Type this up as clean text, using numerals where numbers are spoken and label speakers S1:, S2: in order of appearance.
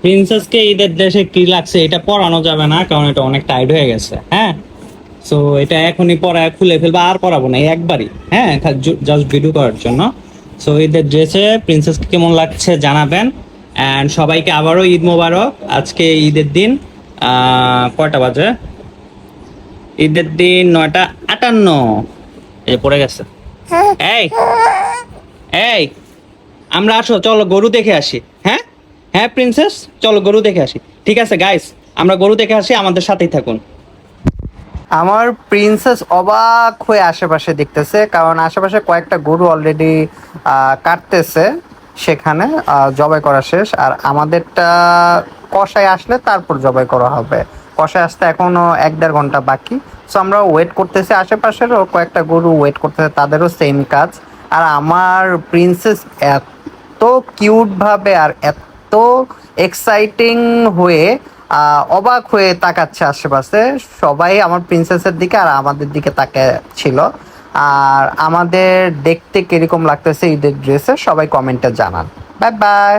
S1: প্রিন্সেসকে ঈদের ড্রেসে কি লাগছে এটা পরানো যাবে না, কারণ এটা অনেক টাইট হয়ে গেছে। হ্যাঁ, সো এটা এখনই পরায় খুলে ফেলবো, আর পরাবো না, এই একবারই। হ্যাঁ, জাস্ট ভিডিও করার জন্য। সো ঈদের ড্রেসে প্রিন্সেসকে কেমন লাগছে জানাবেন। অ্যান্ড সবাইকে আবারও ঈদ মোবারক। আজকে ঈদের দিন, কয়টা বাজে? ঈদের দিন 9টা 58। এই যে পড়ে গেছে। এই এই আমরা আসো, চলো গরু দেখে আসি। হ্যাঁ হ্যাঁ প্রিন্সেস, চলো গরু দেখে আসি। ঠিক আছে গাইস, আমরা গরু দেখে আসি, আমাদের সাথেই থাকুন।
S2: আমার প্রিন্সেস অবাক হয়ে আশেপাশে দেখতেছে, কারণ আশেপাশে কয়েকটা গরু অলরেডি কাটতেছে, সেখানে জবাই করা শেষ। আর আমাদেরটা কষায় আসলে তারপর জবাই করা হবে। কষায় আসতে এখনো 1-1.5 ঘন্টা বাকি। সো আমরা ওয়েট করতেছি, আশেপাশেরও কয়েকটা গরু ওয়েট করতেছে, তাদেরও সেম কাজ। আর আমার প্রিন্সেস এত কিউট ভাবে আর এত এক্সাইটিং হয়ে অবাক হয়ে তাকাচ্ছে আশেপাশে। সবাই আমার প্রিন্সেসের দিকে আর আমাদের দিকে তাকিয়ে ছিল। আর আমাদের দেখতে কিরকম লাগতেছে ঈদের ড্রেসে সবাই কমেন্টে জানান। Bye bye.